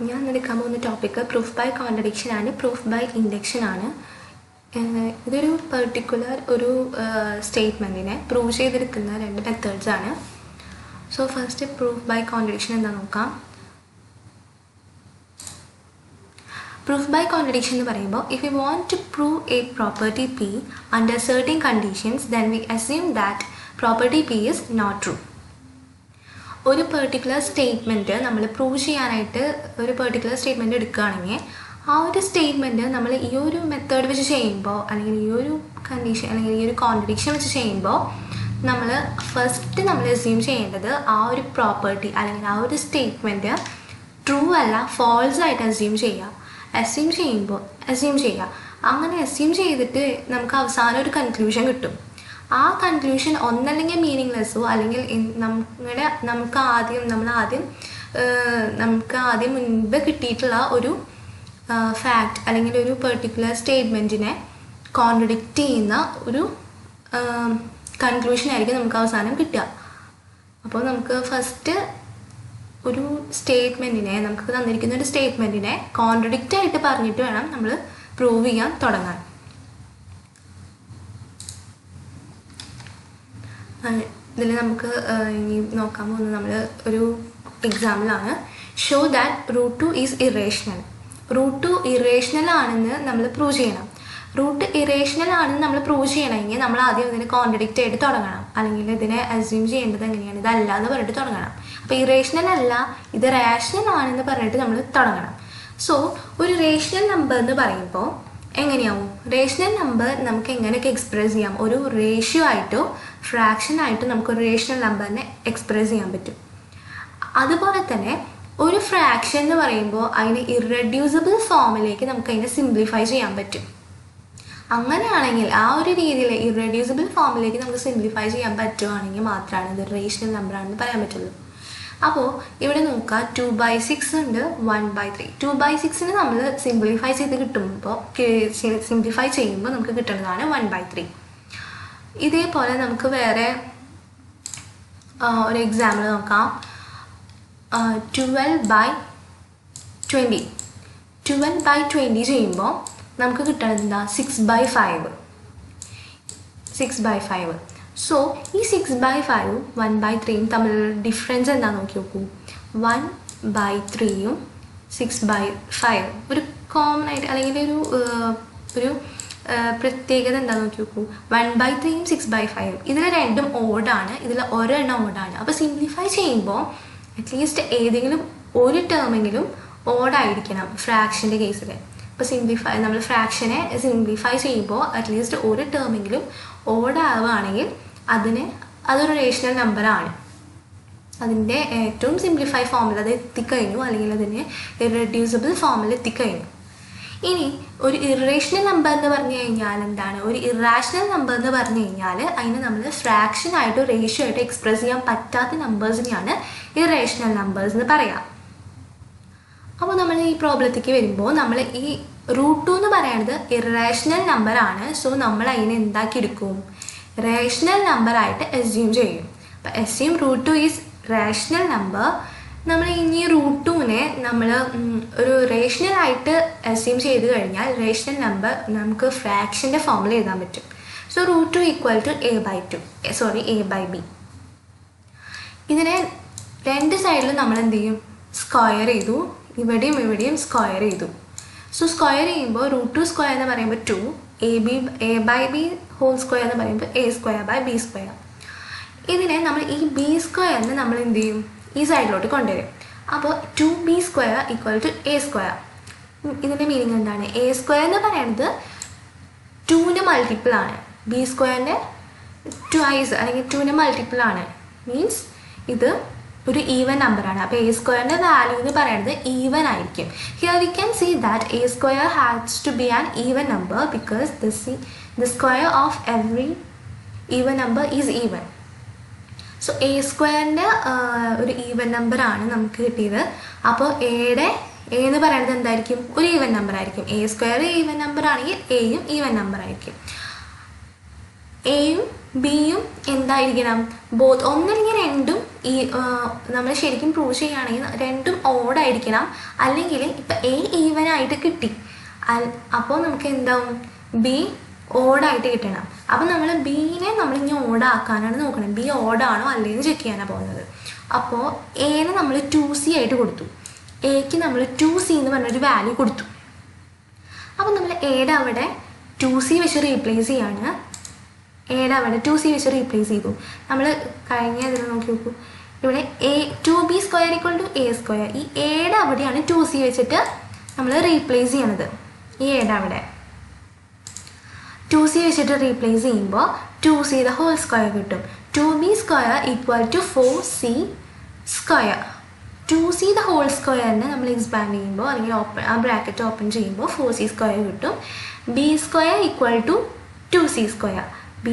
ഞാൻ എടുക്കാൻ പോകുന്ന ടോപ്പിക്ക് പ്രൂഫ് ബൈ കോൺട്രഡിക്ഷൻ ആണ്, പ്രൂഫ് ബൈ ഇൻഡക്ഷൻ ആണ്. ഇതൊരു പെർട്ടിക്കുലർ ഒരു സ്റ്റേറ്റ്മെൻറ്റിനെ പ്രൂവ് ചെയ്തെടുക്കുന്ന രണ്ട് മെത്തേഡ്സ് ആണ്. So first proof by contradiction എന്താ നോക്കാം. പ്രൂഫ് ബൈ കോൺട്രഡിക്ഷൻ എന്ന് പറയുമ്പോൾ, if you want to prove a property P under certain conditions then we assume that property P is not true. ഒരു particular statement നമ്മൾ prove ചെയ്യാനായിട്ട് ഒരു particular statement എടുക്കുകയാണെങ്കിൽ ആ ഒരു സ്റ്റേറ്റ്മെൻറ്റ് നമ്മൾ ഈ ഒരു മെത്തേഡ് വെച്ച് ചെയ്യുമ്പോൾ, അല്ലെങ്കിൽ ഈ ഒരു കണ്ടീഷൻ അല്ലെങ്കിൽ ഈ ഒരു കോൺട്രഡിക്ഷൻ വെച്ച് ചെയ്യുമ്പോൾ നമ്മൾ ഫസ്റ്റ് നമ്മൾ അസ്യൂം ചെയ്യേണ്ടത് ആ ഒരു പ്രോപ്പർട്ടി അല്ലെങ്കിൽ ആ ഒരു സ്റ്റേറ്റ്മെൻറ്റ് ട്രൂ അല്ല ഫോൾസ് ആയിട്ട് അസ്യൂം ചെയ്യുക. അസ്യൂം ചെയ്യുക. അങ്ങനെ അസ്യൂം ചെയ്തിട്ട് നമുക്ക് അവസാനം ഒരു കൺക്ലൂഷൻ കിട്ടും. ആ കൺക്ലൂഷൻ ഒന്നല്ലെങ്കിൽ മീനിങ്ലെസ്സോ അല്ലെങ്കിൽ നമുക്ക് ആദ്യം മുൻപ് കിട്ടിയിട്ടുള്ള ഒരു ഫാക്റ്റ് അല്ലെങ്കിൽ ഒരു പെർട്ടിക്കുലർ സ്റ്റേറ്റ്മെൻറ്റിനെ കോൺട്രഡിക്റ്റ് ചെയ്യുന്ന ഒരു കൺക്ലൂഷൻ ആയിരിക്കും നമുക്ക് അവസാനം കിട്ടുക. അപ്പോൾ നമുക്ക് ഫസ്റ്റ് ഒരു സ്റ്റേറ്റ്മെൻറ്റിനെ, നമുക്ക് തന്നിരിക്കുന്ന ഒരു സ്റ്റേറ്റ്മെൻറ്റിനെ കോൺട്രഡിക്റ്റ് ആയിട്ട് പറഞ്ഞിട്ട് വേണം നമ്മൾ പ്രൂവ് ചെയ്യാൻ തുടങ്ങാൻ. ഇതിൽ നമുക്ക് ഇനി നോക്കാൻ പോകുന്നത് നമ്മൾ ഒരു എക്സാമ്പിളാണ്. Show that root 2 is irrational. Root 2 irrational ആണെന്ന് നമ്മൾ പ്രൂവ് ചെയ്യണം. റൂട്ട് ഇറേഷണൽ ആണെന്ന് നമ്മൾ പ്രൂവ് ചെയ്യണമെങ്കിൽ നമ്മൾ ആദ്യം ഇതിനെ കോൺട്രഡിക്റ്റ് ആയിട്ട് തുടങ്ങണം, അല്ലെങ്കിൽ ഇതിനെ അസ്യൂം ചെയ്യേണ്ടത് എങ്ങനെയാണ്, ഇതല്ല എന്ന് പറഞ്ഞിട്ട് തുടങ്ങണം. അപ്പോൾ ഇറേഷണൽ അല്ല, ഇത് റേഷണൽ ആണെന്ന് പറഞ്ഞിട്ട് നമ്മൾ തുടങ്ങണം. സോ ഒരു റേഷണൽ നമ്പർ എന്ന് പറയുമ്പോൾ എങ്ങനെയാവും? റേഷണൽ നമ്പർ നമുക്ക് എങ്ങനെയൊക്കെ എക്സ്പ്രസ് ചെയ്യാം? ഒരു റേഷ്യോ ആയിട്ടോ ഫ്രാക്ഷൻ ആയിട്ടോ നമുക്കൊരു റേഷണൽ നമ്പറിനെ എക്സ്പ്രസ് ചെയ്യാൻ പറ്റും. അതുപോലെ തന്നെ ഒരു ഫ്രാക്ഷൻ എന്ന് പറയുമ്പോൾ അതിന് ഇറെഡ്യൂസിബിൾ ഫോമിലേക്ക് നമുക്ക് അതിനെ സിംപ്ലിഫൈ ചെയ്യാൻ പറ്റും. അങ്ങനെയാണെങ്കിൽ ആ ഒരു രീതിയിൽ ഇറെഡ്യൂസിബിൾ ഫോമിലേക്ക് നമുക്ക് സിംപ്ലിഫൈ ചെയ്യാൻ പറ്റുവാണെങ്കിൽ മാത്രമാണ് ഇത് റേഷണൽ നമ്പറാണെന്ന് പറയാൻ പറ്റുള്ളൂ. അപ്പോൾ ഇവിടെ നോക്കുക, 2/6 ഉണ്ട്, 1/3. 2/6 നമ്മൾ സിംപ്ലിഫൈ ചെയ്യുമ്പോൾ നമുക്ക് കിട്ടുന്നതാണ് 1/3. ഇതേപോലെ നമുക്ക് വേറെ ഒരു എക്സാമ്പിൾ നോക്കാം. 12/20. 12/20 ചെയ്യുമ്പോൾ നമുക്ക് കിട്ടുന്നത് എന്താ? 6/5. സോ ഈ 6/5 1/3 തമ്മിലുള്ള ഡിഫറൻസ് എന്താണെന്ന് നോക്കി നോക്കൂ. 1/3 6/5 ഒരു കോമൺ ആയിട്ട് അല്ലെങ്കിൽ ഒരു പ്രത്യേകത എന്താണെന്ന് നോക്കി നോക്കൂ. 1/3 6/5 ഇതിൽ രണ്ടും ഓഡാണ്, ഇതിൽ ഒരെണ്ണം ഓഡാണ്. അപ്പോൾ സിംപ്ലിഫൈ ചെയ്യുമ്പോൾ അറ്റ്ലീസ്റ്റ് ഏതെങ്കിലും ഒരു ടേമെങ്കിലും ഓഡായിരിക്കണം ഫ്രാക്ഷൻ്റെ കേസിൽ. ഇപ്പോൾ നമ്മൾ ഫ്രാക്ഷനെ സിംപ്ലിഫൈ ചെയ്യുമ്പോൾ അറ്റ്ലീസ്റ്റ് ഒരു ടേമെങ്കിലും ഓഡാവുകയാണെങ്കിൽ അതൊരു റേഷണൽ നമ്പറാണ്. അതിൻ്റെ ഏറ്റവും സിംപ്ലിഫൈ ഫോമിൽ അത് എത്തിക്കഴിഞ്ഞു, അല്ലെങ്കിൽ അതിന് ഇറെഡ്യൂസിബിൾ ഫോമിൽ എത്തിക്കഴിഞ്ഞു. ഇനി ഒരു ഇറേഷണൽ നമ്പർ എന്ന് പറഞ്ഞു കഴിഞ്ഞാൽ എന്താണ്? ഒരു ഇറാഷണൽ നമ്പർ എന്ന് പറഞ്ഞു കഴിഞ്ഞാൽ അതിന് നമ്മൾ ഫ്രാക്ഷൻ ആയിട്ടോ റേഷ്യോ ആയിട്ടോ എക്സ്പ്രസ് ചെയ്യാൻ പറ്റാത്ത നമ്പേഴ്സിനെയാണ് ഇറേഷണൽ നമ്പേഴ്സ് എന്ന് പറയാം. അപ്പോൾ നമ്മൾ ഈ പ്രോബ്ലത്തേക്ക് വരുമ്പോൾ നമ്മൾ ഈ റൂട്ട് 2 എന്ന് പറയുന്നത് ഇറേഷണൽ നമ്പറാണ്. സോ നമ്മൾ അതിനെ എന്താക്കിയെടുക്കും? റേഷണൽ നമ്പറായിട്ട് അസ്യൂം ചെയ്യും. അപ്പോൾ assume root 2 is rational number. നമ്മൾ ഇനി റൂട്ട് 2നെ നമ്മൾ ഒരു റേഷണൽ ആയിട്ട് അസ്യൂം ചെയ്ത് കഴിഞ്ഞാൽ റേഷണൽ നമ്പർ നമുക്ക് ഫ്രാക്ഷൻ്റെ ഫോമിൽ എഴുതാൻ പറ്റും. So root 2 = a/b. ഇതിനെ രണ്ട് സൈഡിലും നമ്മൾ എന്ത് ചെയ്യും? സ്ക്വയർ ചെയ്തു. ഇവിടെയും സ്ക്വയർ ചെയ്തു. സോ സ്ക്വയർ ചെയ്യുമ്പോൾ റൂട്ട് 2 സ്ക്വയർ എന്ന് പറയുമ്പോൾ 2, a/b ഹോൾ സ്ക്വയർ എന്ന് പറയുമ്പോൾ a²/b². ഇതിനെ നമ്മൾ ഈ b² നമ്മൾ എന്ത് ചെയ്യും? ഈ സൈഡിലോട്ട് കൊണ്ടുവരും. അപ്പോൾ 2b² = a². ഇതിൻ്റെ മീനിങ് എന്താണ്? a² എന്ന് പറയുന്നത് 2ൻ്റെ മൾട്ടിപ്പിൾ ആണ്, b² ട്വൈസ് അല്ലെങ്കിൽ 2ൻ്റെ മൾട്ടിപ്പിൾ ആണ്. മീൻസ് ഇത് ഒരു ഈവൻ നമ്പറാണ്. അപ്പോൾ a² വാല്യൂ എന്ന് പറയുന്നത് ഈവൻ ആയിരിക്കും. Here we can see that a² has to be an even number because the square of every even number is even. So a² ഒരു ഈവൻ നമ്പറാണ് നമുക്ക് കിട്ടിയത്. അപ്പോൾ a എന്ന് പറയുന്നത് എന്തായിരിക്കും? ഒരു ഈവൻ നമ്പർ ആയിരിക്കും. a² ഈവൻ നമ്പർ ആണെങ്കിൽ എയും ഈവൻ നമ്പർ ആയിരിക്കും. എയും ബിയും എന്തായിരിക്കണം ബോത്ത് ഒന്നല്ലെങ്കിൽ രണ്ടും ഈ നമ്മൾ ശരിക്കും പ്രൂവ് ചെയ്യുകയാണെങ്കിൽ രണ്ടും ഓഡായിരിക്കണം, അല്ലെങ്കിൽ ഇപ്പം എ ഈവനായിട്ട് കിട്ടി അപ്പോൾ നമുക്ക് എന്താവും ബി ഓഡായിട്ട് കിട്ടണം. അപ്പം നമ്മൾ ബീനെ നമ്മളിങ്ങനെ ഓഡാക്കാനാണ് നോക്കണം. ബി ഓഡാണോ അല്ലെങ്കിൽ ചെക്ക് ചെയ്യാനാണ് പോകുന്നത്. അപ്പോൾ എനെ നമ്മൾ 2C ആയിട്ട് കൊടുത്തു, എക്ക് നമ്മൾ 2C എന്ന് പറഞ്ഞൊരു വാല്യൂ കൊടുത്തു. അപ്പം നമ്മൾ എയുടെ അവിടെ 2C വെച്ച് റീപ്ലേസ് ചെയ്യാണ്. എയുടെ അവിടെ 2C വെച്ച് റീപ്ലേസ് ചെയ്തു. നമ്മൾ കഴിഞ്ഞ ഇതിൽ നോക്കി നോക്കൂ, ഇവിടെ 2b² = a². ഈ എയുടെ അവിടെയാണ് 2C വെച്ചിട്ട് നമ്മൾ റീപ്ലേസ് ചെയ്യണത്. ഈ എയുടെ അവിടെ 2C വെച്ചിട്ട് റീപ്ലേസ് ചെയ്യുമ്പോൾ 2c² കിട്ടും. 2b² = 4c². 2c² നമ്മൾ എക്സ്പാൻഡ് ചെയ്യുമ്പോൾ അല്ലെങ്കിൽ ആ ബ്രാക്കറ്റ് ഓപ്പൺ ചെയ്യുമ്പോൾ 4c² കിട്ടും. b² = 2c². b²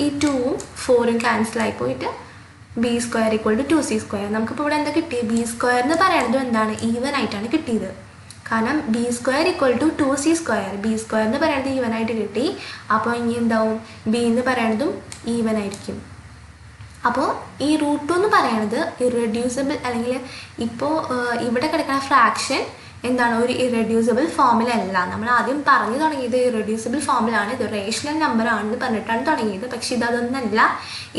ഈ 2ഉം 4ഉം ക്യാൻസൽ ആയി പോയിട്ട് b² = 2c². നമുക്കിപ്പോൾ ഇവിടെ എന്താ കിട്ടിയത്? b² എന്ന് പറയുന്നത് എന്താണ്? ഈവൻ ആയിട്ടാണ് കിട്ടിയത്. കാരണം b² = 2c². b² എന്ന് പറയുന്നത് ഈവൻ ആയിട്ട് കിട്ടി. അപ്പോൾ ഇനി എന്താവും? b എന്ന് പറയുന്നതും ഈവൻ ആയിരിക്കും. അപ്പോൾ ഈ √2 എന്ന് പറയുന്നത് ഇറെഡ്യൂസിബിൾ, അല്ലെങ്കിൽ ഇപ്പോൾ ഇവിടെ കിടക്കുന്ന ഫ്രാക്ഷൻ എന്താണ്? ഒരു ഇറെഡ്യൂസിബിൾ ഫോമിലല്ല. നമ്മൾ ആദ്യം പറഞ്ഞു തുടങ്ങിയത് ഇറെഡ്യൂസിബിൾ ഫോമിലാണ്, ഇത് റേഷണൽ നമ്പർ ആണെന്ന് പറഞ്ഞിട്ടാണ് തുടങ്ങിയത്. പക്ഷെ ഇതൊന്നല്ല,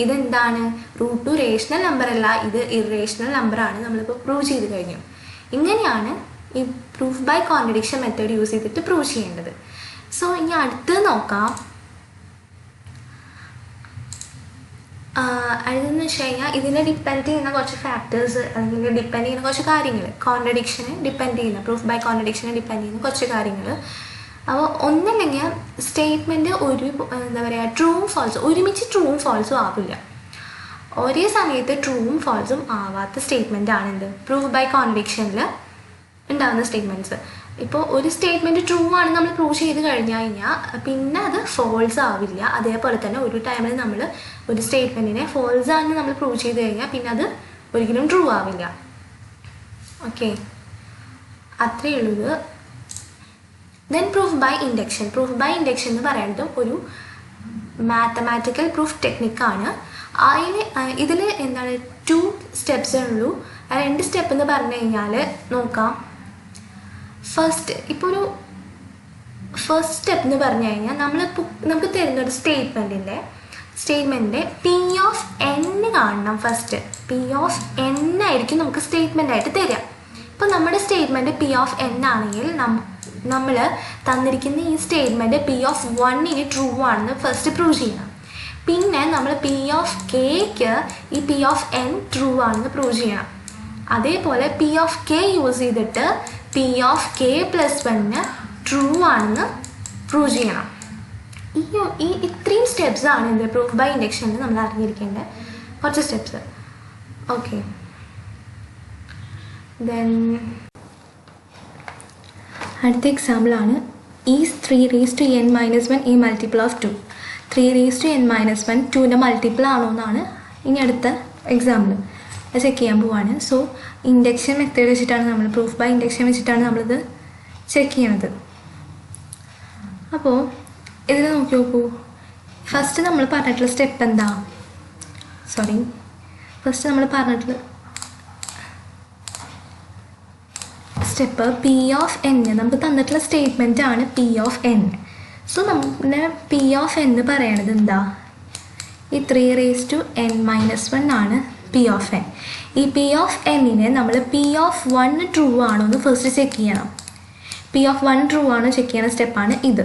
ഇതെന്താണ്? √2 റേഷണൽ നമ്പർ അല്ല, ഇത് ഇറേഷണൽ നമ്പറാണ്. നമ്മളിപ്പോൾ പ്രൂവ് ചെയ്ത് കഴിഞ്ഞു. ഇങ്ങനെയാണ് ഈ proof by contradiction method use ചെയ്തിട്ട് പ്രൂവ് ചെയ്യേണ്ടത്. സോ ഇനി അടുത്തത് നോക്കാം. അതെന്ന് വെച്ച് കഴിഞ്ഞാൽ ഇതിനെ ഡിപ്പെൻഡ് ചെയ്യുന്ന കുറച്ച് ഫാക്ടേഴ്സ്, അല്ലെങ്കിൽ ഡിപ്പെൻഡ് ചെയ്യുന്ന കുറച്ച് കാര്യങ്ങൾ, കോൺട്രഡിക്ഷനെ ഡിപ്പെൻഡ് ചെയ്യുന്ന, പ്രൂഫ് ബൈ കോൺട്രഡിക്ഷനെ ഡിപ്പെൻഡ് ചെയ്യുന്ന കുറച്ച് കാര്യങ്ങൾ. അപ്പോൾ ഒന്നല്ലെങ്കിൽ സ്റ്റേറ്റ്മെൻറ്റ് ഒരു എന്താ പറയുക, ട്രൂവും ഫാൾസും ഒരുമിച്ച് ട്രൂവും ഫാൾസും ആവില്ല. ഒരേ സമയത്ത് ട്രൂവും ഫാൾസും ആവാത്ത സ്റ്റേറ്റ്മെൻ്റ് ആണ് എന്ത്? പ്രൂഫ് ബൈ കോൺട്രഡിക്ഷനിൽ ഉണ്ടാകുന്ന സ്റ്റേറ്റ്മെൻറ്റ്സ്. ഇപ്പോൾ ഒരു സ്റ്റേറ്റ്മെൻറ്റ് ട്രൂ ആണ് നമ്മൾ പ്രൂവ് ചെയ്ത് കഴിഞ്ഞ് കഴിഞ്ഞാൽ പിന്നെ അത് ഫോൾസ് ആവില്ല. അതേപോലെ തന്നെ ഒരു ടൈമിൽ നമ്മൾ ഒരു സ്റ്റേറ്റ്മെൻറ്റിനെ ഫോൾസ് ആണെന്ന് നമ്മൾ പ്രൂവ് ചെയ്ത് കഴിഞ്ഞാൽ പിന്നെ അത് ഒരിക്കലും ട്രൂ ആവില്ല. ഓക്കെ, അത്രയേ ഉള്ളൂ. Then proof by induction. Proof by induction എന്ന് പറയുന്നത് ഒരു മാത്തമാറ്റിക്കൽ പ്രൂഫ് ടെക്നിക്കാണ്. ഇതിൽ എന്താണ് 2 സ്റ്റെപ്സേ ഉള്ളൂ. 2 സ്റ്റെപ്പ് എന്ന് പറഞ്ഞു കഴിഞ്ഞാൽ നോക്കാം. ഇപ്പോൾ ഫസ്റ്റ് സ്റ്റെപ്പ് എന്ന് പറഞ്ഞു കഴിഞ്ഞാൽ നമുക്ക് തരുന്നൊരു സ്റ്റേറ്റ്മെൻറ്റിൻ്റെ P(n) കാണണം. ഫസ്റ്റ് P(n) ആയിരിക്കും നമുക്ക് സ്റ്റേറ്റ്മെൻ്റ് ആയിട്ട് തരിക. ഇപ്പോൾ നമ്മുടെ സ്റ്റേറ്റ്മെൻറ്റ് P(n) ആണെങ്കിൽ നമ്മൾ തന്നിരിക്കുന്ന ഈ സ്റ്റേറ്റ്മെൻറ്റ് P(1) ട്രൂ ആണെന്ന് ഫസ്റ്റ് പ്രൂവ് ചെയ്യണം. പിന്നെ നമ്മൾ P(k) ഈ P(n) ട്രൂ ആണെന്ന് പ്രൂവ് ചെയ്യണം. അതേപോലെ P(k) യൂസ് ചെയ്തിട്ട് P(k + 1) ട്രൂ ആണെന്ന് പ്രൂവ് ചെയ്യണം. ഈ ഇത്രയും സ്റ്റെപ്സാണ് ഇത് പ്രൂഫ് ബൈ ഇൻഡക്ഷനിൽ നമ്മൾ അറിഞ്ഞിരിക്കേണ്ട കുറച്ച് സ്റ്റെപ്സ്. ഓക്കെ, ദെൻ അടുത്ത എക്സാമ്പിളാണ് is 3n - 1 a multiple of 2. 3n - 1 2ൻ്റെ മൾട്ടിപ്പിൾ ആണോ എന്നാണ് ഇനി അടുത്ത എക്സാമ്പിൾ. അത് ചെക്ക് ചെയ്യാൻ പോവാണ്. സോ ഇൻഡക്ഷൻ മെത്തേഡ് വെച്ചിട്ടാണ് നമ്മൾ, പ്രൂഫ് ബൈ ഇൻഡക്ഷൻ വെച്ചിട്ടാണ് നമ്മളിത് ചെക്ക് ചെയ്യണത്. അപ്പോൾ ഇതിൽ നോക്കി നോക്കൂ. ഫസ്റ്റ് നമ്മൾ പറഞ്ഞിട്ടുള്ള സ്റ്റെപ്പ് എന്താ? ഫസ്റ്റ് നമ്മൾ പറഞ്ഞിട്ടുള്ള സ്റ്റെപ്പ് P(n). നമുക്ക് തന്നിട്ടുള്ള സ്റ്റേറ്റ്മെൻ്റ് ആണ് P(n). സോ നമ്മുടെ P(n) പറയണത് എന്താ? ഈ 3n - 1 ആണ് P(n). ഈ P(n)നെ നമ്മൾ P(1) ട്രൂ ആണോ എന്ന് ഫസ്റ്റ് ചെക്ക് ചെയ്യണം. P(1) ട്രൂ ആണോ ചെക്ക് ചെയ്യുന്ന സ്റ്റെപ്പാണ് ഇത്.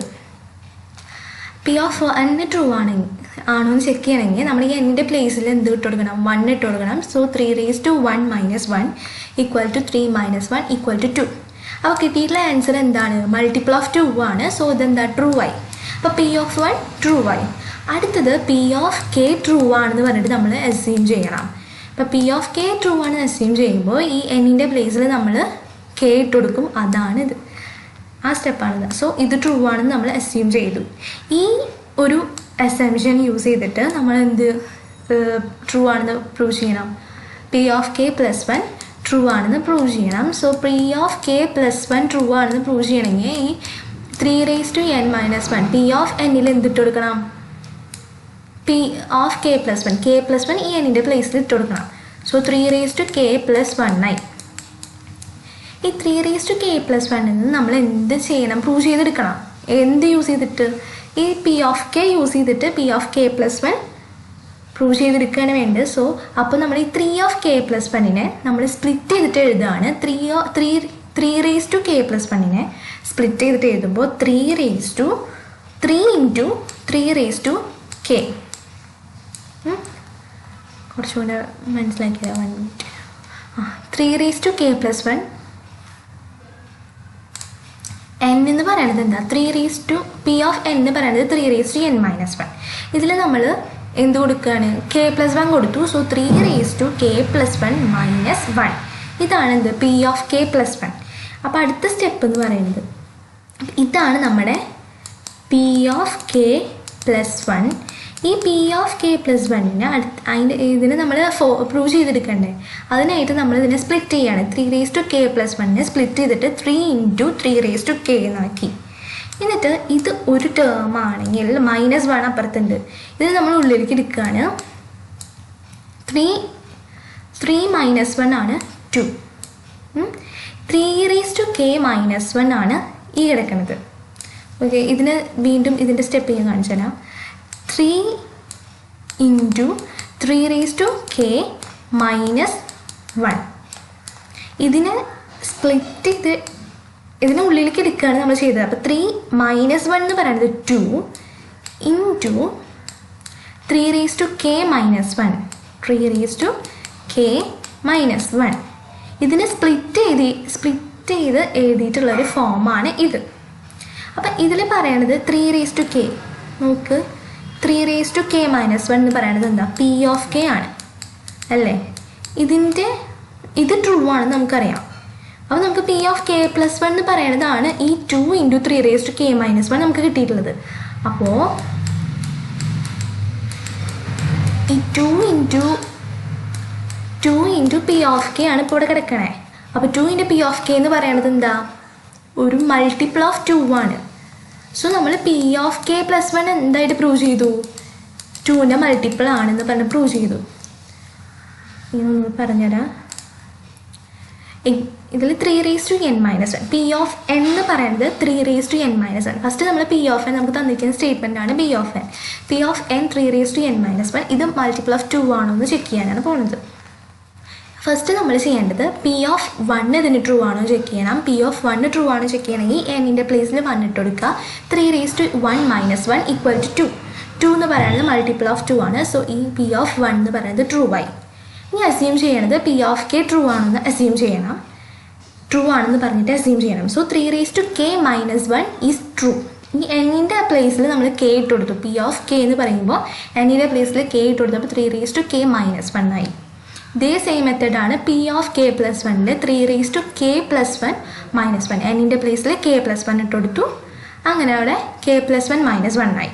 P(1) ട്രൂ ആണോ എന്ന് ചെക്ക് ചെയ്യണമെങ്കിൽ നമ്മൾ ഈ എൻ്റെ പ്ലേസിൽ എന്ത് ഇട്ട് കൊടുക്കണം? 1 ഇട്ട് കൊടുക്കണം. സോ 3(1 - 1) = 3 - 1 = 2. അപ്പോൾ കിട്ടിയിട്ടുള്ള ആൻസർ എന്താണ്? മൾട്ടിപ്പിൾ ഓഫ് 2 ആണ്. സോ ഇതെന്താ? ട്രൂ ആയി. അപ്പോൾ P(1) ട്രൂ ആയി. അടുത്തത് P(k) ട്രൂ ആണെന്ന് പറഞ്ഞിട്ട് നമ്മൾ അസ്യൂം ചെയ്യണം. അപ്പോൾ P(k) ട്രൂ ആണെന്ന് അസ്യൂം ചെയ്യുമ്പോൾ ഈ n-ൻ്റെ പ്ലേസിൽ നമ്മൾ k ഇട്ട് കൊടുക്കും. അതാണിത്, ആ സ്റ്റെപ്പാണിത്. സോ ഇത് ട്രൂ ആണെന്ന് നമ്മൾ അസ്യൂം ചെയ്തു. ഈ ഒരു അസംഷൻ യൂസ് ചെയ്തിട്ട് നമ്മൾ എന്ത് ട്രൂ ആണെന്ന് പ്രൂവ് ചെയ്യണം? P(k + 1) ട്രൂ ആണെന്ന് പ്രൂവ് ചെയ്യണം. സോ P(k + 1) ട്രൂ ആണെന്ന് പ്രൂവ് ചെയ്യണമെങ്കിൽ ഈ 3n - 1 P(n)ൽ എന്തിട്ട് കൊടുക്കണം? P of K plus one, K plus one ഈ എന്നിൻ്റെ പ്ലേസിൽ ഇട്ട് കൊടുക്കണം. സോ 3k+1 ആയി. ഈ 3k+1 നിന്ന് നമ്മൾ എന്ത് ചെയ്യണം? പ്രൂവ് ചെയ്തെടുക്കണം. എന്ത് യൂസ് ചെയ്തിട്ട്? ഈ പി ഓഫ് കെ യൂസ് ചെയ്തിട്ട് Pk+1 പ്രൂവ് ചെയ്തെടുക്കുകയാണ് വേണ്ടത്. സോ അപ്പോൾ നമ്മൾ ഈ 3k+1 നമ്മൾ സ്പ്ലിറ്റ് ചെയ്തിട്ട് എഴുതുകയാണ്. 3k+1 സ്പ്ലിറ്റ് ചെയ്തിട്ട് എഴുതുമ്പോൾ 3 × കുറച്ചുകൂടെ മനസ്സിലാക്കിയത് 1 മിനിറ്റ്. 3k+1 n എന്ന് പറയുന്നത് എന്താ? P of n എന്ന് പറയുന്നത് 3n-1. ഇതിൽ നമ്മൾ എന്ത് കൊടുക്കുകയാണ്? k+1 കൊടുത്തു. സോ 3k+1-1 ഇതാണ് എന്ത്? P of k+1. അപ്പോൾ അടുത്ത സ്റ്റെപ്പ് എന്ന് പറയുന്നത് ഇതാണ് നമ്മുടെ P of k+1. ഈ P of k+1 ഇതിന് നമ്മൾ പ്രൂവ് ചെയ്തെടുക്കണ്ടേ? അതിനായിട്ട് നമ്മൾ ഇതിനെ സ്പ്ലിറ്റ് ചെയ്യാണ്. 3k+1 സ്പ്ലിറ്റ് ചെയ്തിട്ട് 3 × 3k എന്നാക്കി. എന്നിട്ട് ഇത് ഒരു ടേം ആണെങ്കിൽ -1 അപ്പുറത്തുണ്ട്. ഇത് നമ്മൾ ഉള്ളിലേക്ക് എടുക്കുകയാണ്. 3 -1 ആണ് 2. 3k-1 ആണ് ഈ കിടക്കുന്നത്. ഓക്കെ, ഇതിന് വീണ്ടും ഇതിൻ്റെ സ്റ്റെപ്പ് ഞാൻ കാണിച്ചു തരാം. 3 × 3k-1 ഇതിനെ സ്പ്ലിറ്റ് ചെയ്ത് ഇതിനെ ഉള്ളിലേക്ക് എടുക്കുകയാണ് നമ്മൾ ചെയ്തത്. അപ്പോൾ 3 -1 എന്ന് പറയുന്നത് 2 × 3k-1 3k-1 ഇതിനെ സ്പ്ലിറ്റ് ചെയ്ത് എഴുതിയിട്ടുള്ളൊരു ഫോമാണ് ഇത്. അപ്പം ഇതിൽ പറയണത് 3k നോക്ക്, 3k-1 എന്ന് പറയുന്നത് എന്താ? P of k ആണ് അല്ലേ? ഇത് ട്രൂ ആണെന്ന് നമുക്കറിയാം. അപ്പോൾ നമുക്ക് P of k+1 എന്ന് പറയുന്നതാണ് ഈ 2 × 3k-1 നമുക്ക് കിട്ടിയിട്ടുള്ളത്. അപ്പോൾ ഈ 2 × P of k ആണ് ഇപ്പോൾ ഇവിടെ കിടക്കണേ. അപ്പോൾ 2 × P of k എന്ന് പറയുന്നത് എന്താ? ഒരു മൾട്ടിപ്പിൾ ഓഫ് 2 ആണ്. സോ നമ്മൾ P of k+1 എന്തായിട്ട് പ്രൂവ് ചെയ്തു? 2ൻ്റെ മൾട്ടിപ്പിൾ ആണെന്ന് പറഞ്ഞ് പ്രൂവ് ചെയ്തു. ഇനി പറഞ്ഞുതരാം. ഇതിൽ 3n-1 P of n എന്ന് പറയുന്നത് 3n-1. ഫസ്റ്റ് നമ്മൾ P of n നമുക്ക് തന്നിരിക്കുന്ന സ്റ്റേറ്റ്മെൻ്റ് ആണ് P of n. P of n 3n-1 ഇത് മൾട്ടിപ്പിൾ ഓഫ് 2 ആണോ എന്ന് ചെക്ക് ചെയ്യാനാണ് പോകുന്നത്. ഫസ്റ്റ് നമ്മൾ ചെയ്യേണ്ടത് P of 1 ഇതിന് ട്രൂ ആണോ ചെക്ക് ചെയ്യണം. P of 1 ട്രൂ ആണോ ചെക്ക് ചെയ്യണമെങ്കിൽ എന്നിൻ്റെ പ്ലേസിൽ 1 ഇട്ട് കൊടുക്കുക. 3 - 1 = 2. 2 എന്ന് പറയുന്നത് മൾട്ടിപ്പിൾ ഓഫ് 2 ആണ്. സോ ഈ P of 1 എന്ന് പറയുന്നത് ട്രൂ ആയി. ഇനി അസ്യൂം ചെയ്യണത് P of k ട്രൂ ആണെന്ന് അസ്യൂം ചെയ്യണം. ട്രൂ ആണെന്ന് പറഞ്ഞിട്ട് അസ്യൂം ചെയ്യണം. So 3k-1 is true. ഇനി എന്നിൻ്റെ പ്ലേസിൽ നമ്മൾ k ഇട്ട് കൊടുത്തു. P of k എന്ന് പറയുമ്പോൾ എന്നിൻ്റെ പ്ലേസിൽ k ഇട്ട് കൊടുത്തപ്പോൾ 3k-1 ആയി. ഇതേ സെയിം മെത്തേഡാണ് P of k+1 3k+1-1. എന്നിൻ്റെ പ്ലേസിൽ k+1 ഇട്ട് കൊടുത്തു. അങ്ങനെ അവിടെ k+1-1 ആയി.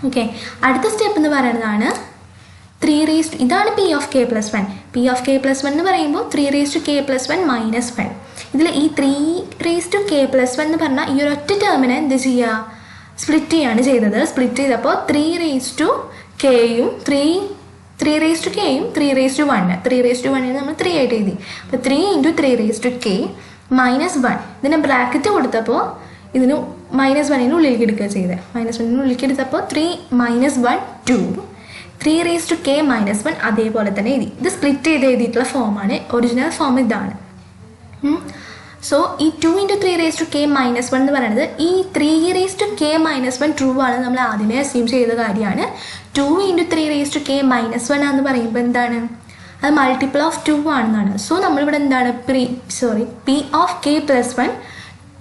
ഓക്കെ, അടുത്ത സ്റ്റെപ്പ് എന്ന് പറയുന്നതാണ് ഇതാണ് P of k+1. P of k+1 എന്ന് പറയുമ്പോൾ 3k+1-1. ഇതിൽ ഈ 3k+1 എന്ന് പറഞ്ഞാൽ ഈ ഒരു ഒറ്റ ടേമിനെ എന്ത് ചെയ്യുക? സ്പ്ലിറ്റ് ചെയ്യാണ് ചെയ്തത്. സ്പ്ലിറ്റ് ചെയ്തപ്പോൾ 3k-യും 3k-യും 3 നമ്മൾ 3 ആയിട്ട് എഴുതി. അപ്പോൾ 3 × 3k-1 ഇതിനെ ബ്രാക്കറ്റ് കൊടുത്തപ്പോൾ ഇതിന് -1 ഉള്ളിലേക്ക് എടുക്കുക ചെയ്തത്. -1 ഉള്ളിലേക്ക് എടുത്തപ്പോൾ 3 - 1 2 3k-1 അതേപോലെ തന്നെ എഴുതി. ഇത് സ്പ്ലിറ്റ് ചെയ്ത് എഴുതിയിട്ടുള്ള ഫോമാണ്. ഒറിജിനൽ ഫോം ഇതാണ്. സോ ഈ 2 × 3k-1 എന്ന് പറയുന്നത് ഈ 3k-1 ട്രൂ ആണ് നമ്മൾ ആദ്യമേ അസ്യൂം ചെയ്ത കാര്യമാണ്. 2 × 3k-1 എന്ന് പറയുമ്പോൾ എന്താണ്? അത് മൾട്ടിപ്പിൾ ഓഫ് 2 ആണെന്നാണ്. സോ നമ്മളിവിടെ എന്താണ്? P of k+1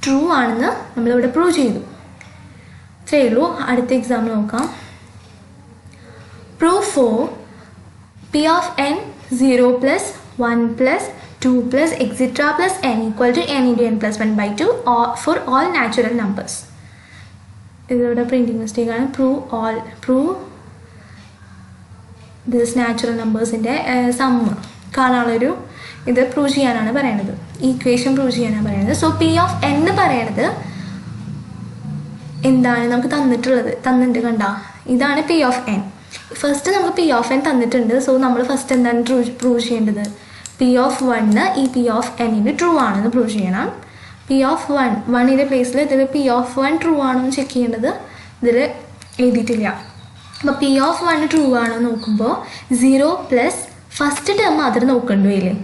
ട്രൂ ആണെന്ന് നമ്മളിവിടെ പ്രൂവ് ചെയ്തു. ഇത്രയേ ഉള്ളൂ. അടുത്ത എക്സാമ്പിൾ നോക്കാം. Proof for P of n 0 + 1 + 2 + etc. + n = n × n+1/2 for all natural numbers. ഇതിവിടെ പ്രിൻറ്റിംഗ് മിസ്റ്റേക്ക് ആണ്. പ്രൂവ് ദിസ് നാച്ചുറൽ നമ്പേഴ്സിൻ്റെ സമ്മ് കാണാനുള്ളൊരു ഇത് പ്രൂവ് ചെയ്യാനാണ് പറയുന്നത്. ഈക്വേഷൻ പ്രൂവ് ചെയ്യാനാണ് പറയുന്നത്. സോ P of n എന്ന് പറയുന്നത് എന്താണ്? നമുക്ക് തന്നിട്ടുണ്ട് കണ്ട, ഇതാണ് P of n. ഫസ്റ്റ് നമുക്ക് പി ഓഫ് എൻ തന്നിട്ടുണ്ട്. സോ നമ്മൾ ഫസ്റ്റ് എന്താണ് പ്രൂവ് ചെയ്യേണ്ടത്? പി ഓഫ് വണ്ണ് ഈ പി ഓഫ് എന്നിന് ട്രൂ ആണെന്ന് പ്രൂവ് ചെയ്യണം. പി ഓഫ് വണ്ണിൻ്റെ പ്ലേസിൽ ഇതിൽ പി ഓഫ് വൺ ട്രൂ ആണെന്ന് ചെക്ക് ചെയ്യേണ്ടത് ഇതിൽ എഴുതിയിട്ടില്ല. അപ്പോൾ പി ഓഫ് വൺ ട്രൂ ആണോ നോക്കുമ്പോൾ 0 പ്ലസ് ഫസ്റ്റ് ടേം മാത്രം നോക്കേണ്ടി വരില്ലേ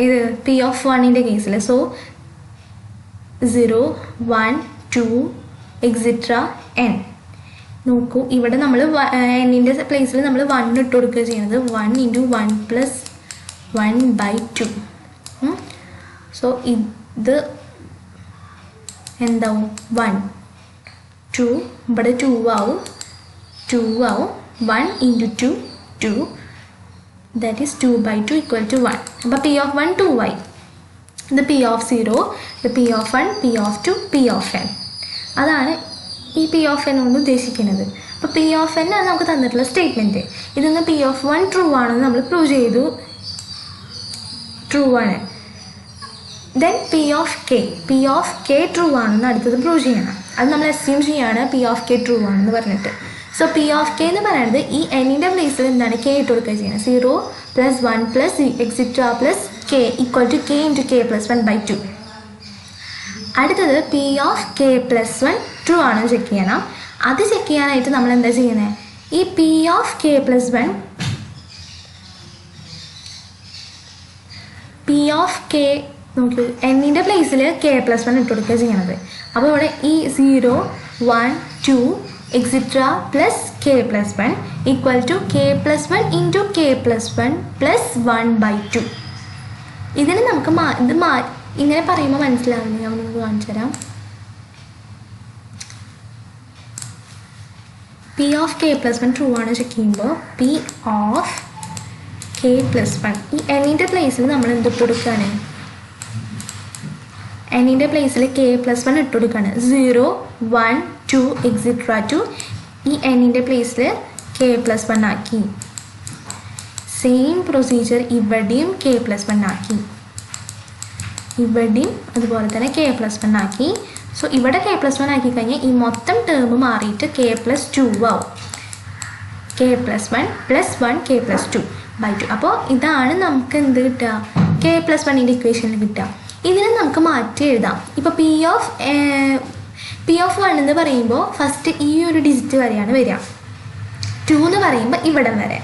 ഏത് പി ഓഫ് വണ്ണിൻ്റെ കേസിൽ. So 0 1 2 extra n. നോക്കൂ ഇവിടെ നമ്മൾ എന്നിൻ്റെ പ്ലേസിൽ നമ്മൾ 1 ഇട്ട് കൊടുക്കുക ചെയ്യുന്നത്. 1 × 1 + 1/2. സോ ഇത് എന്താവും 1 2 ഇവിടെ 2 ആവും 1 × 2 2, that is 2/2 = 1. അപ്പോൾ പി ഓഫ് 1 2 ആയി. ഇത് പി ഓഫ് 0, ഇത് P of 1, P of 2, P of n. അതാണ് ഈ പി ഓഫ് എൻ കൊണ്ട് ഉദ്ദേശിക്കുന്നത്. അപ്പോൾ പി ഓഫ് എൻ ആണ് നമുക്ക് തന്നിട്ടുള്ള സ്റ്റേറ്റ്മെൻറ്റ്. ഇതിന്ന് പി ഓഫ് 1 ട്രൂ ആണെന്ന് നമ്മൾ പ്രൂവ് ചെയ്തു, ട്രൂ ആണ്. Then P of K true ആണെന്ന് അടുത്തത് പ്രൂവ് ചെയ്യണം. അത് നമ്മൾ അസ്യൂം ചെയ്യാണ് പി ഓഫ് കെ ട്രൂ ആണെന്ന് പറഞ്ഞിട്ട്. സോ പി ഓഫ് കെ എന്ന് പറയുന്നത് ഈ എന്നിൻ്റെ പ്ലേസിൽ എന്താണ് കെ ഇട്ട് കൊടുക്കുക ചെയ്യുന്നത്. 0 + 1 + എക്സിട്ര + k = k × k + 1/2. അടുത്തത് പി ഓഫ് കെ + 1 ട്രൂ ആണെന്ന് ചെക്ക് ചെയ്യണം. അത് ചെക്ക് ചെയ്യാനായിട്ട് നമ്മൾ എന്താ ചെയ്യുന്നത്? ഈ P of K + 1 P of K നോക്കൂ എന്നിൻ്റെ പ്ലേസിൽ k + 1 ഇട്ട് കൊടുക്കുക ചെയ്യണത്. അപ്പോൾ ഇവിടെ ഈ 0 1 2 എക്സിട്ര + k + 1 = k + 1 × k + 1 + 1/2. ഇതിന് നമുക്ക് ഇങ്ങനെ പറയുമ്പോൾ മനസ്സിലാവില്ല. ഞാൻ നിങ്ങൾക്ക് കാണിച്ചു തരാം. പി ഓഫ് കെ + 1 ട്രൂ ആണ് ചെക്ക് ചെയ്യുമ്പോൾ പി ഓഫ് കെ + 1 ഈ എന്നിൻ്റെ പ്ലേസിൽ നമ്മൾ എന്തിട്ട് കൊടുക്കുകയാണ്? എന്നിൻ്റെ പ്ലേസിൽ k + 1 ഇട്ട് കൊടുക്കുകയാണ്. 0 1 2 എക്സിട്ര 2 ഈ എന്നിൻ്റെ പ്ലേസിൽ k + 1 ആക്കി. സെയിം പ്രൊസീജിയർ ഇവിടെയും k + 1 ആക്കി, ഇവിടെയും അതുപോലെ തന്നെ k + 1 ആക്കി. സോ ഇവിടെ k + 1 ആക്കി കഴിഞ്ഞാൽ ഈ മൊത്തം ടേം മാറിയിട്ട് k + 2 ആവും. k + 1 + 1 k + 2/2. അപ്പോൾ ഇതാണ് നമുക്ക് എന്ത് കിട്ടുക? k + 1ൻ്റെ ഇക്വേഷനിൽ കിട്ടുക. ഇതിനെ നമുക്ക് മാറ്റി എഴുതാം. ഇപ്പോൾ പി ഓഫ് 1 എന്ന് പറയുമ്പോൾ ഫസ്റ്റ് ഈ ഒരു ഡിജിറ്റ് വരെയാണ് വരിക. 2 എന്ന് പറയുമ്പോൾ ഇവിടം വരെ,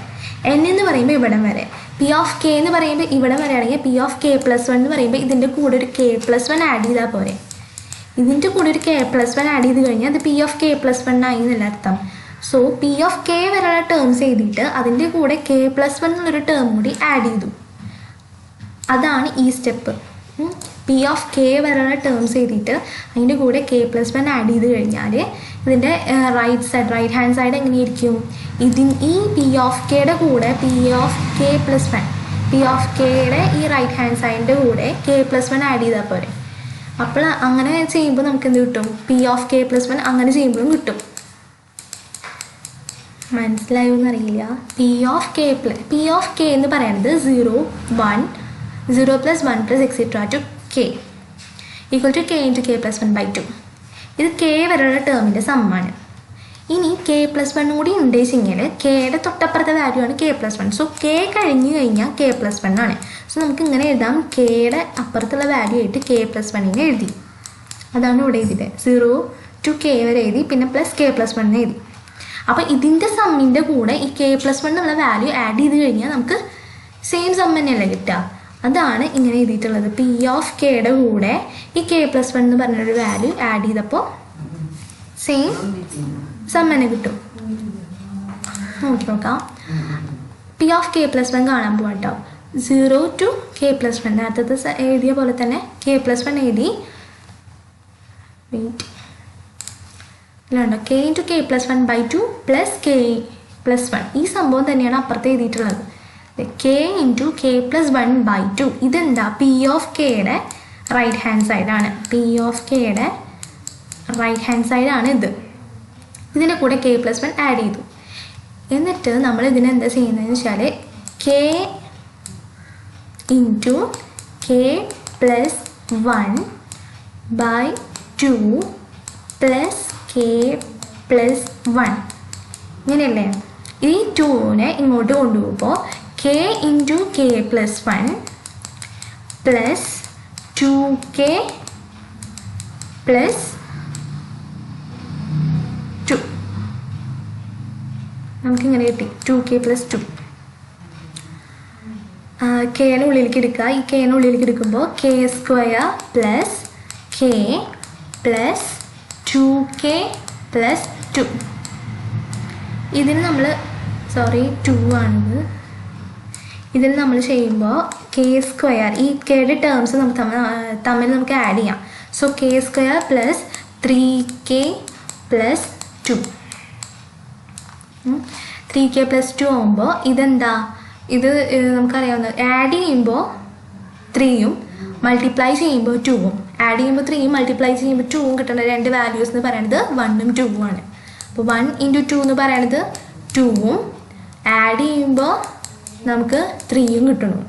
n എന്ന് പറയുമ്പോൾ ഇവിടം വരെ. പി ഓഫ് കെ എന്ന് പറയുമ്പോൾ ഇവിടം വരെയാണെങ്കിൽ പി ഓഫ് k + 1 എന്ന് പറയുമ്പോൾ ഇതിൻ്റെ കൂടെ ഒരു k + 1 ആഡ് ചെയ്താൽ പോരെ. ഇതിൻ്റെ കൂടെ ഒരു k + 1 ആഡ് ചെയ്ത് കഴിഞ്ഞാൽ അത് പി ഓഫ് k + 1 ആയി എന്നല്ല അർത്ഥം. സോ പി ഓഫ് കെ വരെയുള്ള ടേംസ് എഴുതിയിട്ട് അതിൻ്റെ കൂടെ k + 1 എന്നുള്ളൊരു ടേം കൂടി ആഡ് ചെയ്തു. അതാണ് ഈ സ്റ്റെപ്പ്. പി ഓഫ് കെ വരെയുള്ള ടേംസ് എഴുതിയിട്ട് അതിൻ്റെ കൂടെ k + 1 ആഡ് ചെയ്ത് കഴിഞ്ഞാൽ ഇതിൻ്റെ റൈറ്റ് ഹാൻഡ് സൈഡ് എങ്ങനെയായിരിക്കും? ഈ പി ഓഫ് കെയുടെ കൂടെ P of k + 1 P of കെയുടെ ഈ റൈറ്റ് ഹാൻഡ് സൈഡിൻ്റെ കൂടെ k + 1 ആഡ് ചെയ്താൽ പോരെ. അപ്പോൾ അങ്ങനെ ചെയ്യുമ്പോൾ നമുക്ക് എന്ത് കിട്ടും? പി ഓഫ് k + 1 അങ്ങനെ ചെയ്യുമ്പോഴും കിട്ടും. മനസ്സിലായോ എന്നറിയില്ല. പി ഓഫ് കെ എന്ന് പറയുന്നത് 0 1 0 + 1 + extra to k = k × k + 1/2. ഇത് k വരെയുള്ള ടേമിൻ്റെ സമ്മാണ്. ഇനി k + 1 കൂടി ഉദ്ദേശിച്ചെങ്കിൽ കെയുടെ തൊട്ടപ്പുറത്തെ വാല്യൂ ആണ് k + 1. സോ k കഴിഞ്ഞ് കഴിഞ്ഞാൽ k + 1 ആണ്. സോ നമുക്ക് ഇങ്ങനെ എഴുതാം, കെയുടെ അപ്പുറത്തുള്ള വാല്യൂ ആയിട്ട് k + 1 എഴുതി. അതാണ് ഇവിടെ എഴുതിയത്. 0 to k വരെ എഴുതി, പിന്നെ + k + 1 എഴുതി. അപ്പോൾ ഇതിൻ്റെ സമ്മിൻ്റെ കൂടെ ഈ k + 1 എന്നുള്ള വാല്യൂ ആഡ് ചെയ്ത് കഴിഞ്ഞാൽ നമുക്ക് സെയിം സം തന്നെയല്ലേ കിട്ടുക. അതാണ് ഇങ്ങനെ എഴുതിയിട്ടുള്ളത്. പി ഓഫ് കെയുടെ കൂടെ ഈ k + 1 എന്ന് പറഞ്ഞൊരു വാല്യൂ ആഡ് ചെയ്തപ്പോൾ സെയിം സം തന്നെ കിട്ടും. നോക്കാം. പി ഓഫ് k + 1 കാണാൻ പോകാം കേട്ടോ. 0 to k + 1 നേരത്തെ എഴുതിയ പോലെ തന്നെ k + 1 എഴുതി. വെയിറ്റ് അല്ലാണ്ടോ k × k + 1/2 + k + 1 ഈ സംഭവം തന്നെയാണ് അപ്പുറത്ത് എഴുതിയിട്ടുള്ളത്. k × k + 1/2 ഇതെന്താ? പി ഓഫ് കെയുടെ റൈറ്റ് ഹാൻഡ് സൈഡാണ്. പി ഓഫ് കെയുടെ റൈറ്റ് ഹാൻഡ് സൈഡാണ് ഇത്. ഇതിൻ്റെ കൂടെ k + 1 ആഡ് ചെയ്തു. എന്നിട്ട് നമ്മൾ ഇതിനെന്താ ചെയ്യുന്നതെന്ന് വെച്ചാൽ k × k + 1/2 + k + 1 ഇങ്ങനെയല്ലേ? ഈ 2നെ ഇങ്ങോട്ട് കൊണ്ടുപോകുമ്പോൾ K into K plus 1 plus 2k plus 2 നമുക്കിങ്ങനെ കിട്ടി 2k പ്ലസ് 2. കെനെ ഉള്ളിലേക്ക് എടുക്കുക. ഈ കെനെ ഉള്ളിലേക്ക് എടുക്കുമ്പോൾ K square plus K plus 2k plus 2. ഇതിന് നമ്മൾ 2 ആണിത്. ഇതിൽ നമ്മൾ ചെയ്യുമ്പോൾ കെ സ്ക്വയർ ഈ കെയുടെ ടേംസ് നമുക്ക് തമ്മിൽ നമുക്ക് ആഡ് ചെയ്യാം. So K square plus 3k plus 2. 3k plus 2 ആകുമ്പോൾ ഇതെന്താ, ഇത് നമുക്കറിയാവുന്ന ആഡ് ചെയ്യുമ്പോൾ 3യും മൾട്ടിപ്ലൈ ചെയ്യുമ്പോൾ 2ഉം, ആഡ് ചെയ്യുമ്പോൾ 3യും മൾട്ടിപ്ലൈ ചെയ്യുമ്പോൾ 2ഉം കിട്ടുന്ന രണ്ട് വാല്യൂസ് എന്ന് പറയുന്നത് 1ഉം 2ഉം ആണ്. അപ്പോൾ 1 ഇൻറ്റു 2 എന്ന് പറയുന്നത് 2ഉം ആഡ് ചെയ്യുമ്പോൾ നമുക്ക് 3യും കിട്ടണം.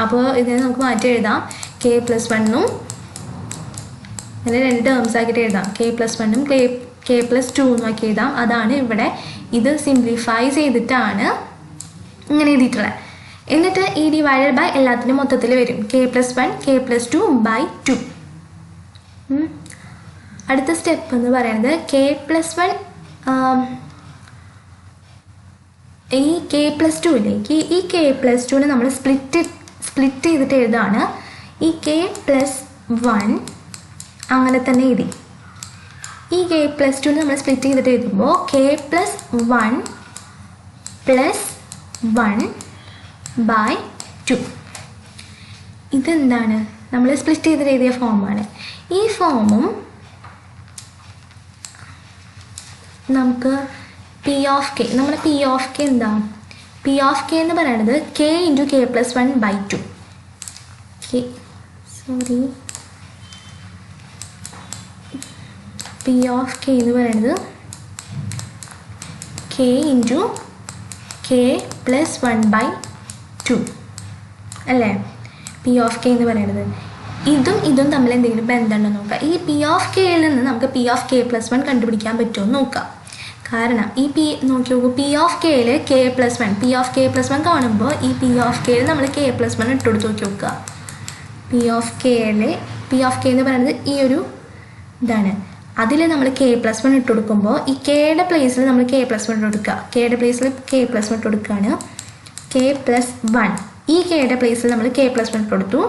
അപ്പോൾ ഇതിനെ നമുക്ക് മാറ്റി എഴുതാം കെ പ്ലസ് 1ഉം അങ്ങനെ രണ്ട് ടേംസ് ആക്കിയിട്ട് എഴുതാം. കെ പ്ലസ് 1ഉം കെ പ്ലസ് 2 ആക്കി എഴുതാം. അതാണ് ഇവിടെ ഇത് സിംപ്ലിഫൈ ചെയ്തിട്ടാണ് ഇങ്ങനെ എഴുതിയിട്ടുള്ളത്. എന്നിട്ട് ഈ ഡിവൈഡഡ് ബൈ എല്ലാത്തിനും മൊത്തത്തിൽ വരും K plus 1 K plus 2 by 2. അടുത്ത സ്റ്റെപ്പ് എന്ന് പറയുന്നത് കെ പ്ലസ് 1 ഈ കെ പ്ലസ് 2ലേക്ക് ഈ കെ പ്ലസ് 2നെ നമ്മൾ സ്പ്ലിറ്റ് ചെയ്തിട്ട് എഴുതാണ്. ഈ കെ പ്ലസ് 1 അങ്ങനെ തന്നെ എഴുതി. ഈ കെ പ്ലസ് 2നെ നമ്മൾ സ്പ്ലിറ്റ് ചെയ്തിട്ട് എഴുതുമ്പോൾ കെ പ്ലസ് 1 പ്ലസ് 1 ബൈ 2. ഇതെന്താണ്, നമ്മൾ സ്പ്ലിറ്റ് ചെയ്തിട്ട് എഴുതിയ ഫോമാണ്. ഈ ഫോമും നമുക്ക് പി ഓഫ് കെ, നമ്മുടെ പി ഓഫ് കെ എന്താ, പി ഓഫ് കെ എന്ന് പറയുന്നത് K into K plus 1 by 2. P of K എന്ന് പറയുന്നത് K into K plus 1 by 2 അല്ലേ പി ഓഫ് കെ എന്ന് പറയുന്നത്. ഇതും തമ്മിൽ എന്തെങ്കിലും ബന്ധമുണ്ടോ നോക്കാം. ഈ പി ഓഫ് കെയിൽ നിന്ന് നമുക്ക് പി ഓഫ് കെ പ്ലസ് 1 കണ്ടുപിടിക്കാൻ പറ്റുമോ എന്ന് നോക്കാം. കാരണം ഈ നോക്കി നോക്കൂ, പി ഓഫ് കെയിൽ K plus 1 P of K plus 1 കാണുമ്പോൾ ഈ പി ഓഫ് കെയിൽ നമ്മൾ കെ പ്ലസ് 1 ഇട്ട് കൊടുത്ത് നോക്കി നോക്കുക. പി ഓഫ് കെ എന്ന് പറയുന്നത് ഈ ഒരു ഇതാണ്. അതിൽ നമ്മൾ കെ പ്ലസ് 1 ഇട്ട് കൊടുക്കുമ്പോൾ ഈ കെയുടെ പ്ലേസിൽ നമ്മൾ കെ പ്ലസ് 1 ഇട്ട് കൊടുക്കുക. കെയുടെ പ്ലേസിൽ കെ പ്ലസ് 1 ഇട്ട് കൊടുക്കുകയാണ്. കെ പ്ലസ് 1 ഈ കെയുടെ പ്ലേസിൽ നമ്മൾ കെ പ്ലസ് 1 ഇട്ട് കൊടുത്തു.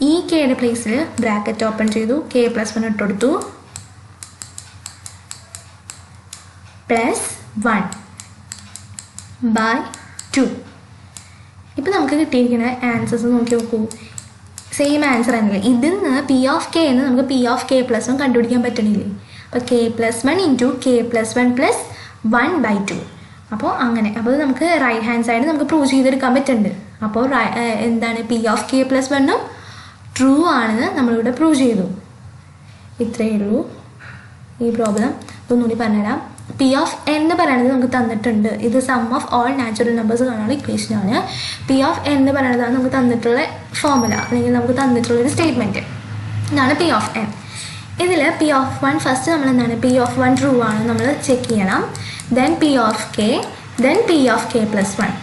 ഈ കെയുടെ പ്ലേസിൽ ബ്രാക്കറ്റ് ഓപ്പൺ ചെയ്തു, കെ പ്ലസ് 1 ഇട്ട് കൊടുത്തു പ്ലസ് 1 ബൈ 2. ഇപ്പം നമുക്ക് കിട്ടിയിരിക്കുന്ന ആൻസേഴ്സ് നോക്കി നോക്കൂ, സെയിം ആൻസർ ആണല്ലേ. ഇതിൽ നിന്ന് പി ഓഫ് കെ എന്ന് നമുക്ക് പി ഓഫ് കെ പ്ലസ് 1 കണ്ടുപിടിക്കാൻ പറ്റണില്ലേ. അപ്പോൾ K plus 1 into K plus 1 plus 1 by 2. അപ്പോൾ അങ്ങനെ, അപ്പോൾ നമുക്ക് റൈറ്റ് ഹാൻഡ് സൈഡ് നമുക്ക് പ്രൂവ് ചെയ്തെടുക്കാൻ പറ്റുന്നുണ്ട്. അപ്പോൾ എന്താണ് പി ഓഫ് കെ പ്ലസ് 1ഉം ട്രൂ ആണെന്ന് നമ്മളിവിടെ പ്രൂവ് ചെയ്തു. ഇത്രയേ ഉള്ളൂ ഈ പ്രോബ്ലം. ഒന്നുകൂടി പറഞ്ഞുതരാം. പി ഓഫ് എൻ എന്ന് പറയുന്നത് നമുക്ക് തന്നിട്ടുണ്ട്. ഇത് sum of all natural numbers കാണാനുള്ള ഇക്വേഷനാണ്. പി ഓഫ് എൻ എന്ന് പറയുന്നതാണ് നമുക്ക് തന്നിട്ടുള്ള ഫോർമുല, അല്ലെങ്കിൽ നമുക്ക് തന്നിട്ടുള്ളൊരു സ്റ്റേറ്റ്മെൻറ്റ്. ഇതാണ് പി ഓഫ് എൻ. ഇതിൽ പി ഓഫ് 1 ഫസ്റ്റ് നമ്മൾ എന്താണ് പി ഓഫ് 1 ട്രൂ ആണ് നമ്മൾ ചെക്ക് ചെയ്യണം. Then P of K, then P of K plus 1,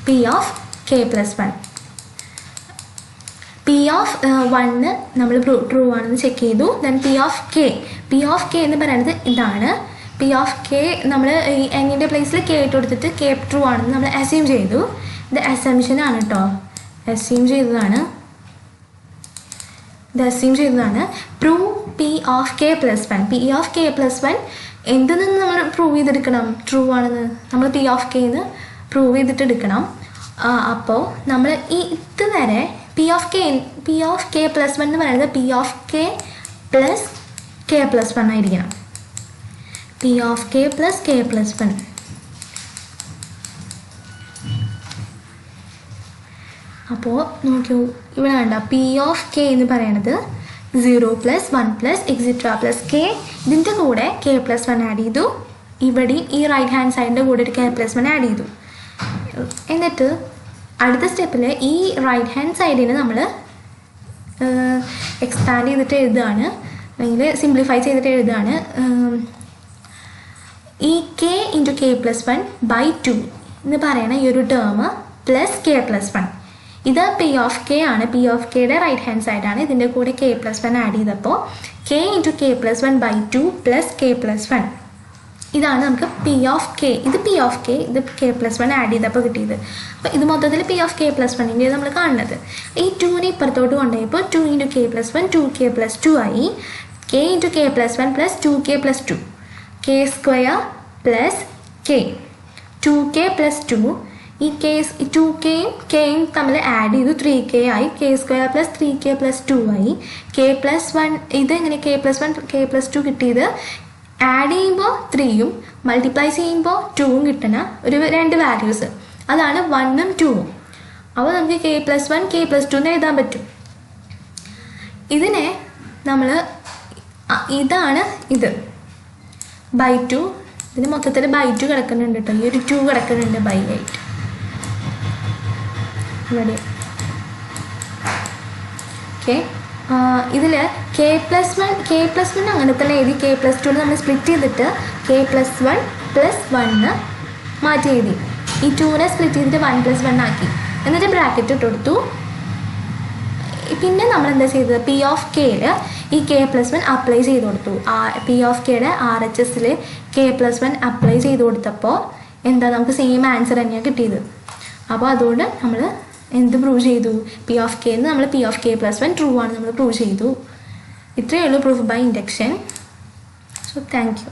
P of K plus 1. P of 1 നമ്മൾ ട്രൂ ആണെന്ന് ചെക്ക് ചെയ്തു. ദെൻ പി ഓഫ് കെ എന്ന് പറയുന്നത് ഇതാണ്. പി ഓഫ് കെ നമ്മൾ ഈ എന്നിൻ്റെ പ്ലേസിൽ കെ ഇട്ട് കൊടുത്തിട്ട് കെ ട്രൂ ആണെന്ന് നമ്മൾ അസ്യൂം ചെയ്തു. ഇത് അസംഷൻ ആണ് കേട്ടോ, അസ്യൂം ചെയ്തതാണ്. Prove P of K plus 1. P of K plus 1 എന്തിൽ നിന്ന് നമ്മൾ പ്രൂവ് ചെയ്തെടുക്കണം, ട്രൂ ആണെന്ന് നമ്മൾ പി ഓഫ് കെന്ന് പ്രൂവ് ചെയ്തിട്ട് എടുക്കണം. അപ്പോൾ നമ്മൾ ഇതുവരെ പി ഓഫ് കെ പ്ലസ് 1 എന്ന് പറയുന്നത് P of K plus K plus 1 ആയിരിക്കണം. P of K plus K plus 1. അപ്പോൾ നോക്കൂ, ഇവിടെ വേണ്ട പി ഓഫ് കെ എന്ന് പറയുന്നത് 0 plus 1 plus extra plus K, ഇതിൻ്റെ കൂടെ കെ പ്ലസ് 1 ആഡ് ചെയ്തു. ഇവിടെ ഈ റൈറ്റ് ഹാൻഡ് സൈഡിൻ്റെ കൂടെ ഒരു കെ പ്ലസ് 1 ആഡ് ചെയ്തു. എന്നിട്ട് അടുത്ത സ്റ്റെപ്പിൽ ഈ റൈറ്റ് ഹാൻഡ് സൈഡിന് നമ്മൾ എക്സ്പാൻഡ് ചെയ്തിട്ട് എഴുതുകയാണ്, അല്ലെങ്കിൽ സിംപ്ലിഫൈ ചെയ്തിട്ട് എഴുതുകയാണ്. ഈ K into k plus 1 by 2 എന്ന് പറയണ ഈ ഒരു ടേം പ്ലസ് കെ പ്ലസ് 1. ഇത് പി ഓഫ് കെ ആണ്. പി ഓഫ് കെയുടെ റൈറ്റ് ഹാൻഡ് സൈഡാണ്. ഇതിൻ്റെ കൂടെ കെ പ്ലസ് 1 ആഡ് ചെയ്തപ്പോൾ K into K plus 1 by 2 plus K plus 1. ഇതാണ് നമുക്ക് പി ഓഫ് കെ. ഇത് പി ഓഫ് കെ, ഇത് കെ പ്ലസ് 1 ആഡ് ചെയ്തപ്പോൾ കിട്ടിയത്. അപ്പോൾ ഇത് മൊത്തത്തിൽ പി ഓഫ് കെ പ്ലസ് 1ൻ്റെ നമ്മൾ കാണുന്നത്. ഈ 2നെ ഇപ്പുറത്തോട്ട് കൊണ്ടുപോയപ്പോൾ 2 into K plus 1 2k plus 2 ആയി. K into K plus 1 plus 2k plus 2 K square plus K 2k plus 2. ഈ കെ 2kയും കെയും തമ്മിൽ ആഡ് ചെയ്തു 3k ആയി. K square plus 3k plus 2 ആയി. കെ പ്ലസ് 1 ഇതെങ്ങനെ കെ പ്ലസ് 1 കെ പ്ലസ് 2 കിട്ടിയത് add ചെയ്യുമ്പോൾ 3യും മൾട്ടിപ്ലൈ ചെയ്യുമ്പോൾ 2വും കിട്ടണ ഒരു 2 വാല്യൂസ്, അതാണ് 1ഉം 2ഉം. അപ്പോൾ നമുക്ക് കെ പ്ലസ് 1 കെ പ്ലസ് 2 എന്ന് എഴുതാൻ പറ്റും. ഇതിനെ നമ്മൾ ഇതാണ് ഇത് ബൈ 2. ഇതിന് മൊത്തത്തിൽ ബൈ 2 കിടക്കുന്നുണ്ട് കേട്ടോ. ഈ ഒരു 2 കിടക്കുന്നുണ്ട് ബൈ 8 ഇവിടെ. ഓക്കെ, ഇതിൽ കെ പ്ലസ് 1 അങ്ങനെ തന്നെ എഴുതി. കെ പ്ലസ് 2 നമ്മൾ സ്പ്ലിറ്റ് ചെയ്തിട്ട് കെ പ്ലസ് 1 പ്ലസ് 1 മാറ്റി എഴുതി. ഈ 2നെ സ്പ്ലിറ്റ് ചെയ്തിട്ട് 1 പ്ലസ് 1 ആക്കി. എന്നിട്ട് ബ്രാക്കറ്റ് ഇട്ട് കൊടുത്തു. പിന്നെ നമ്മൾ എന്താ ചെയ്തത്, പി ഓഫ് കെയിൽ ഈ കെ പ്ലസ് 1 അപ്ലൈ ചെയ്ത് കൊടുത്തു. പി ഓഫ് കെയുടെ RHSൽ കെ പ്ലസ് 1 അപ്ലൈ ചെയ്ത് കൊടുത്തപ്പോൾ എന്താ നമുക്ക് സെയിം ആൻസർ തന്നെയാണ് കിട്ടിയത്. അപ്പോൾ അതുകൊണ്ട് നമ്മൾ എന്ത് പ്രൂവ് ചെയ്തു, പി ഓഫ് കെ എന്ന് നമ്മൾ P of K plus 1 true ആണ് നമ്മൾ പ്രൂവ് ചെയ്തു. ഇത്രയേ ഉള്ളൂ proof by induction. So thank U.